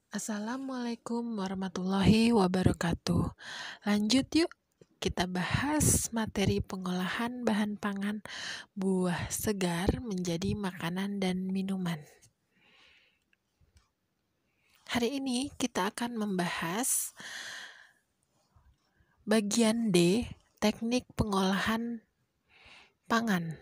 Assalamualaikum warahmatullahi wabarakatuh. Lanjut yuk, kita bahas materi pengolahan bahan pangan buah segar menjadi makanan dan minuman. Hari ini kita akan membahas bagian D, teknik pengolahan pangan.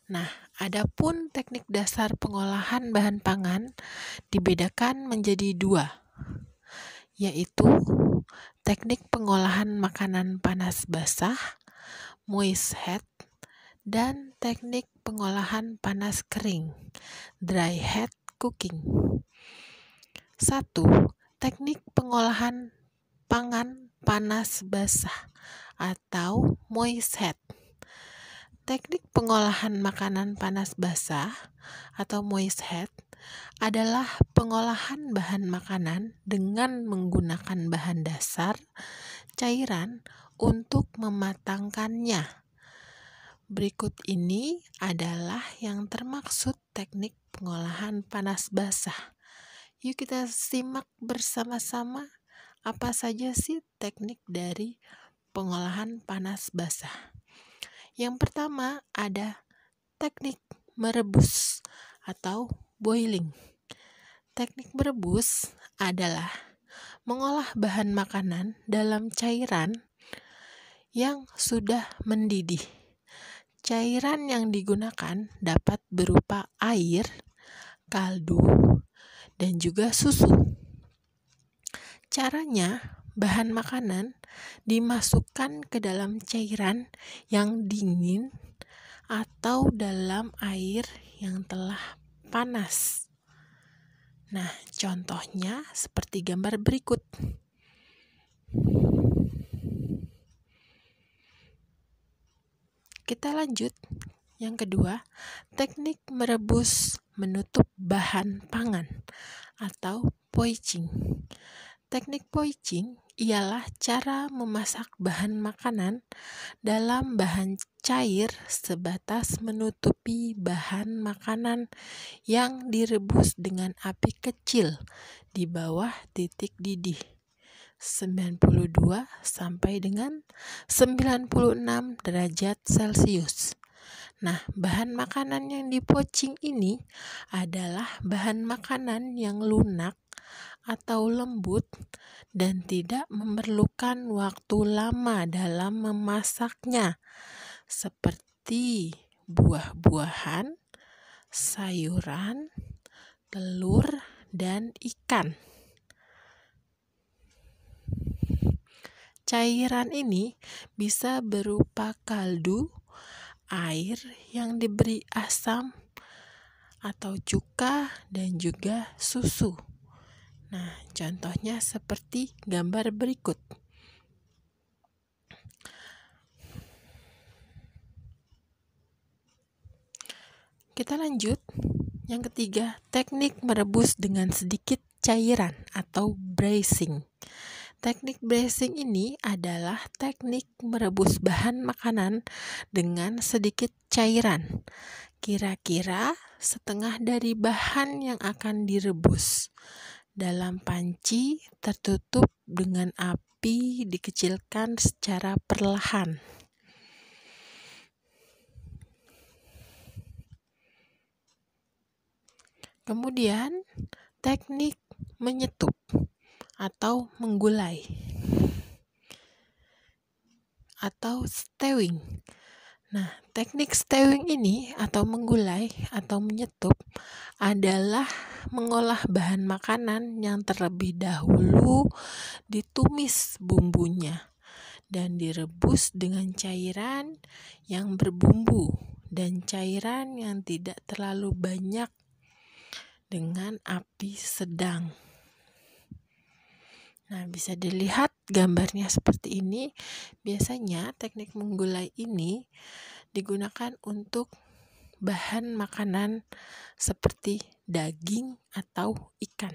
Nah, adapun teknik dasar pengolahan bahan pangan dibedakan menjadi dua, yaitu teknik pengolahan makanan panas basah, moist heat, dan teknik pengolahan panas kering, dry heat cooking. 1. Teknik pengolahan pangan panas basah atau moist heat. Teknik pengolahan makanan panas basah atau moist heat adalah pengolahan bahan makanan dengan menggunakan bahan dasar cairan untuk mematangkannya. Berikut ini adalah yang termaksud teknik pengolahan panas basah. Yuk kita simak bersama-sama apa saja sih teknik dari pengolahan panas basah. Yang pertama ada teknik merebus atau boiling. Teknik merebus adalah mengolah bahan makanan dalam cairan yang sudah mendidih. Cairan yang digunakan dapat berupa air, kaldu, dan juga susu. Caranya, bahan makanan dimasukkan ke dalam cairan yang dingin atau dalam air yang telah panas. Nah, contohnya seperti gambar berikut. Kita lanjut. Yang kedua, teknik merebus menutup bahan pangan atau poaching. Teknik poaching ialah cara memasak bahan makanan dalam bahan cair sebatas menutupi bahan makanan yang direbus dengan api kecil di bawah titik didih 92 sampai dengan 96 derajat Celcius. Nah, bahan makanan yang dipoaching ini adalah bahan makanan yang lunak atau lembut dan tidak memerlukan waktu lama dalam memasaknya, seperti buah-buahan, sayuran, telur, dan ikan. Cairan ini bisa berupa kaldu, air yang diberi asam atau cuka, dan juga susu. Nah, contohnya seperti gambar berikut. Kita lanjut. Yang ketiga, teknik merebus dengan sedikit cairan atau braising. Teknik braising ini adalah teknik merebus bahan makanan dengan sedikit cairan, kira-kira setengah dari bahan yang akan direbus, dalam panci tertutup dengan api dikecilkan secara perlahan. Kemudian, teknik menyetup atau menggulai atau stewing. Nah, teknik stewing ini atau menggulai atau menyetup adalah mengolah bahan makanan yang terlebih dahulu ditumis bumbunya dan direbus dengan cairan yang berbumbu dan cairan yang tidak terlalu banyak dengan api sedang. Nah, bisa dilihat gambarnya seperti ini. Biasanya teknik menggulai ini digunakan untuk bahan makanan seperti daging atau ikan.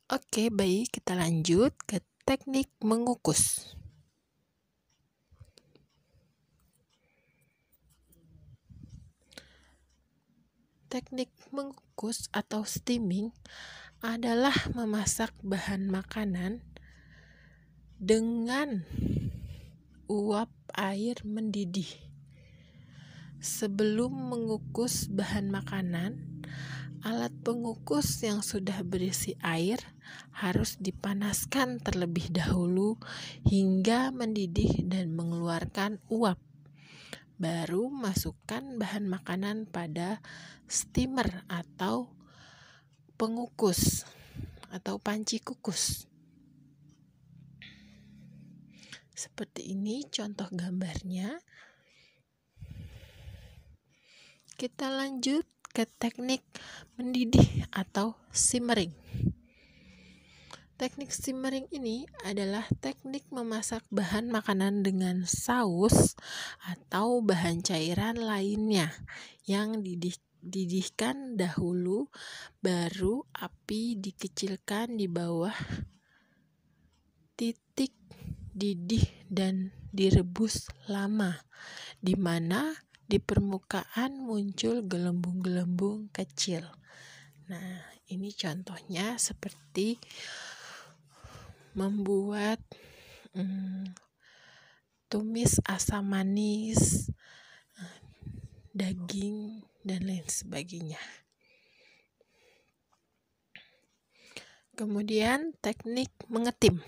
Oke, baik, kita lanjut ke teknik mengukus. Teknik mengukus atau steaming adalah memasak bahan makanan dengan uap air mendidih. Sebelum mengukus bahan makanan, alat pengukus yang sudah berisi air harus dipanaskan terlebih dahulu hingga mendidih dan mengeluarkan uap. Baru masukkan bahan makanan pada steamer atau pengukus atau panci kukus. Seperti ini contoh gambarnya. Kita lanjut ke teknik mendidih atau simmering. Teknik simmering ini adalah teknik memasak bahan makanan dengan saus atau bahan cairan lainnya yang dididihkan dahulu, baru api dikecilkan di bawah titik didih dan direbus lama, di mana di permukaan muncul gelembung-gelembung kecil. Nah, ini contohnya seperti membuat tumis asam manis, daging, dan lain sebagainya. Kemudian teknik mengetim.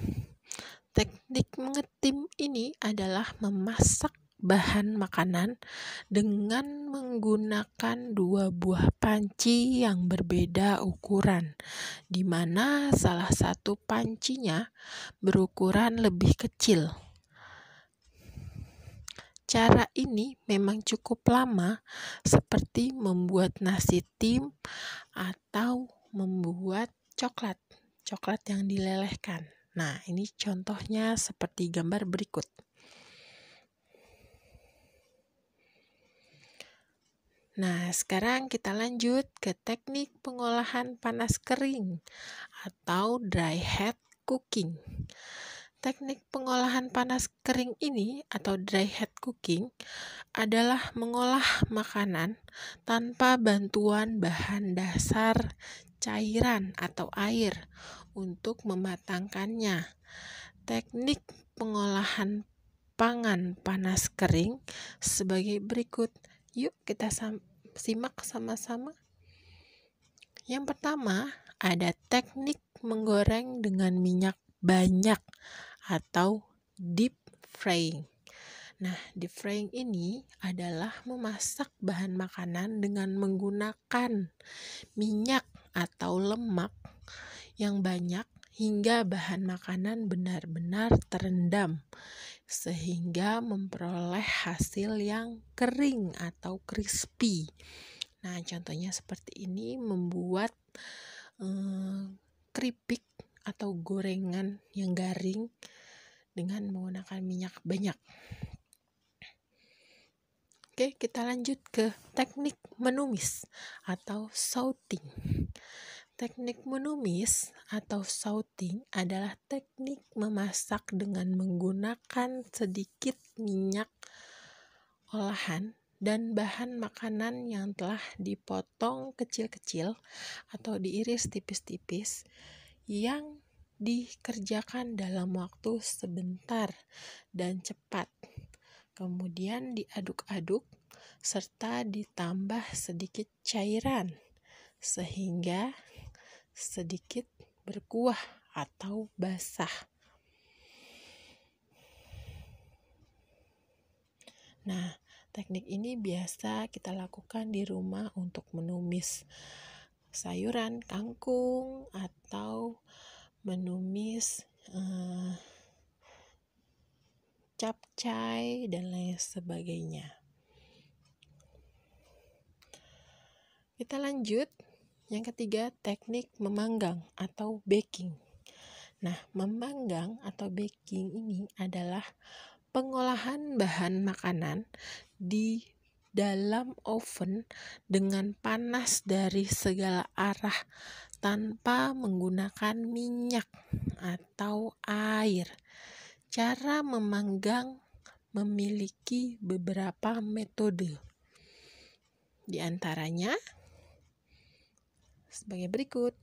Teknik mengetim ini adalah memasak bahan makanan dengan menggunakan 2 buah panci yang berbeda ukuran, di mana salah satu pancinya berukuran lebih kecil. Cara ini memang cukup lama, seperti membuat nasi tim atau membuat coklat yang dilelehkan. Nah, ini contohnya seperti gambar berikut. Nah, sekarang kita lanjut ke teknik pengolahan panas kering atau dry heat cooking. Teknik pengolahan panas kering ini atau dry heat cooking adalah mengolah makanan tanpa bantuan bahan dasar cairan atau air untuk mematangkannya. Teknik pengolahan pangan panas kering sebagai berikut. Yuk kita simak sama-sama. Yang pertama, ada teknik menggoreng dengan minyak banyak atau deep frying. Nah, deep frying ini adalah memasak bahan makanan dengan menggunakan minyak atau lemak yang banyak hingga bahan makanan benar-benar terendam, sehingga memperoleh hasil yang kering atau crispy. Nah, contohnya seperti ini, membuat keripik atau gorengan yang garing dengan menggunakan minyak banyak. Oke, kita lanjut ke teknik menumis atau sauting. Teknik menumis atau sauting adalah teknik memasak dengan menggunakan sedikit minyak olahan dan bahan makanan yang telah dipotong kecil-kecil atau diiris tipis-tipis, yang dikerjakan dalam waktu sebentar dan cepat. Kemudian diaduk-aduk serta ditambah sedikit cairan sehingga sedikit berkuah atau basah. Nah, teknik ini biasa kita lakukan di rumah untuk menumis sayuran, kangkung, atau menumis capcay dan lain sebagainya. Kita lanjut. Yang ketiga, teknik memanggang atau baking. Nah, memanggang atau baking ini adalah pengolahan bahan makanan di dalam oven dengan panas dari segala arah tanpa menggunakan minyak atau air. Cara memanggang memiliki beberapa metode. Di antaranya, sebagai berikut.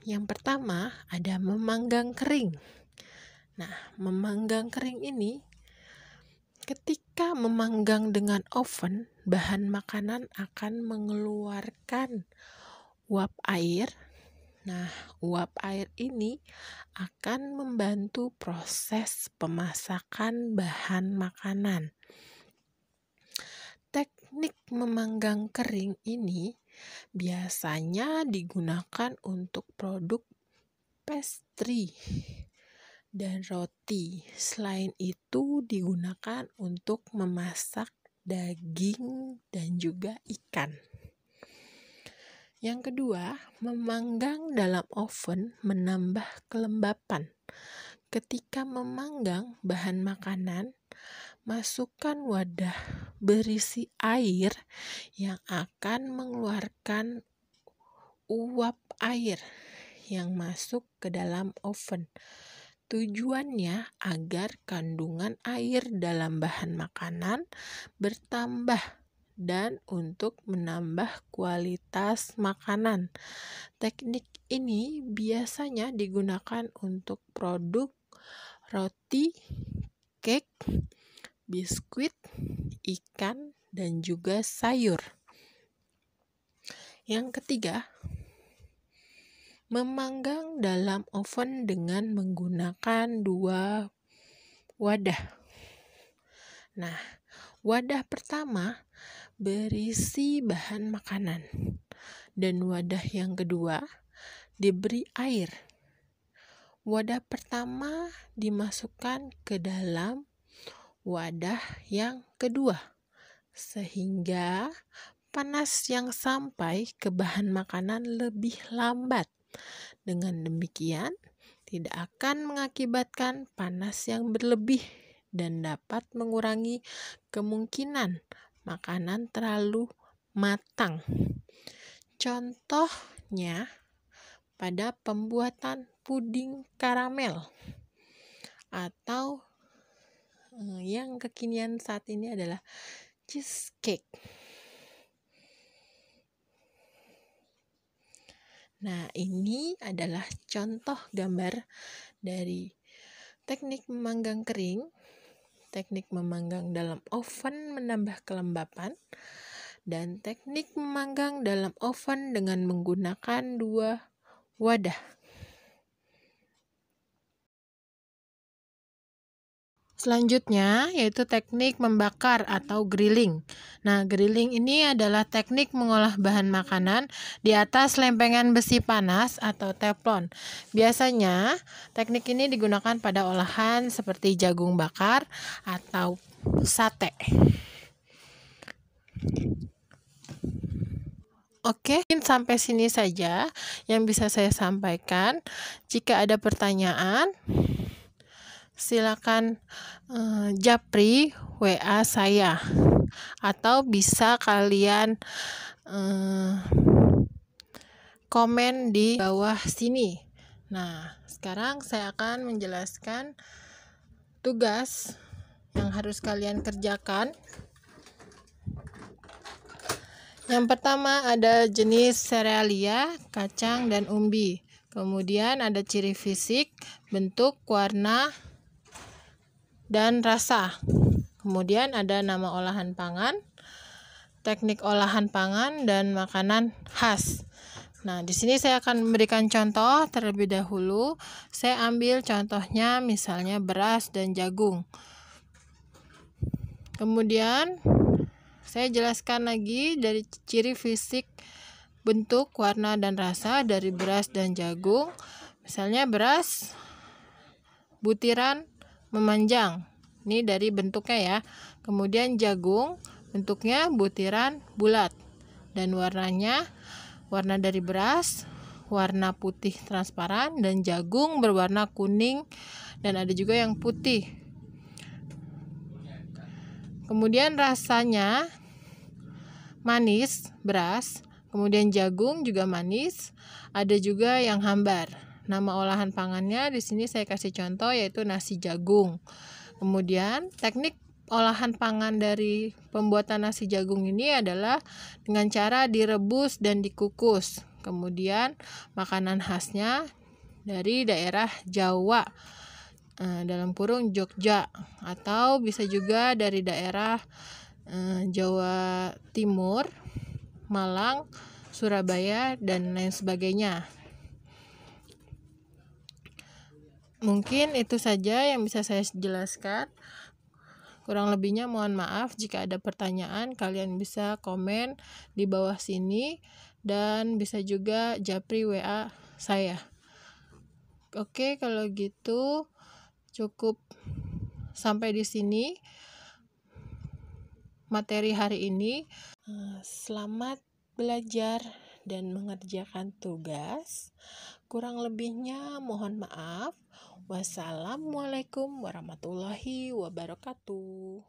Yang pertama ada memanggang kering. Nah, memanggang kering ini ketika memanggang dengan oven, bahan makanan akan mengeluarkan uap air. Nah, uap air ini akan membantu proses pemasakan bahan makanan. Teknik memanggang kering ini biasanya digunakan untuk produk pastry dan roti. Selain itu digunakan untuk memasak daging dan juga ikan. Yang kedua, memanggang dalam oven menambah kelembapan. Ketika memanggang bahan makanan, masukkan wadah berisi air yang akan mengeluarkan uap air yang masuk ke dalam oven. Tujuannya agar kandungan air dalam bahan makanan bertambah dan untuk menambah kualitas makanan. Teknik ini biasanya digunakan untuk produk roti, cake, biskuit, ikan, dan juga sayur. Yang ketiga, memanggang dalam oven dengan menggunakan 2 wadah. Nah, wadah pertama berisi bahan makanan dan wadah yang kedua diberi air. Wadah pertama dimasukkan ke dalam wadah yang kedua, sehingga panas yang sampai ke bahan makanan lebih lambat. Dengan demikian, tidak akan mengakibatkan panas yang berlebih dan dapat mengurangi kemungkinan makanan terlalu matang. Contohnya pada pembuatan puding karamel atau yang kekinian saat ini adalah cheesecake. Nah, ini adalah contoh gambar dari teknik memanggang kering, teknik memanggang dalam oven menambah kelembapan, dan teknik memanggang dalam oven dengan menggunakan 2 wadah. Selanjutnya yaitu teknik membakar atau grilling. Nah, grilling ini adalah teknik mengolah bahan makanan di atas lempengan besi panas atau teflon. Biasanya teknik ini digunakan pada olahan seperti jagung bakar atau sate. Oke, mungkin sampai sini saja yang bisa saya sampaikan. Jika ada pertanyaan, silakan japri WA saya atau bisa kalian komen di bawah sini. Nah, sekarang saya akan menjelaskan tugas yang harus kalian kerjakan. Yang pertama ada jenis serealia, kacang, dan umbi. Kemudian ada ciri fisik, bentuk, warna, dan rasa. Kemudian ada nama olahan pangan, teknik olahan pangan, dan makanan khas. Nah, di sini saya akan memberikan contoh terlebih dahulu. Saya ambil contohnya misalnya beras dan jagung. Kemudian saya jelaskan lagi dari ciri fisik, bentuk, warna, dan rasa dari beras dan jagung. Misalnya beras butiran memanjang. Ini dari bentuknya ya. Kemudian jagung bentuknya butiran bulat. Dan warnanya, warna dari beras warna putih transparan dan jagung berwarna kuning dan ada juga yang putih. Kemudian rasanya manis, beras, kemudian jagung juga manis, ada juga yang hambar. Nama olahan pangannya di sini saya kasih contoh yaitu nasi jagung. Kemudian teknik olahan pangan dari pembuatan nasi jagung ini adalah dengan cara direbus dan dikukus. Kemudian makanan khasnya dari daerah Jawa, dalam kurung Jogja, atau bisa juga dari daerah Jawa Timur, Malang, Surabaya, dan lain sebagainya. Mungkin itu saja yang bisa saya jelaskan. Kurang lebihnya mohon maaf. Jika ada pertanyaan, kalian bisa komen di bawah sini dan bisa juga japri WA saya. Oke, kalau gitu cukup sampai di sini materi hari ini. Selamat belajar dan mengerjakan tugas. Kurang lebihnya mohon maaf. Wassalamualaikum warahmatullahi wabarakatuh.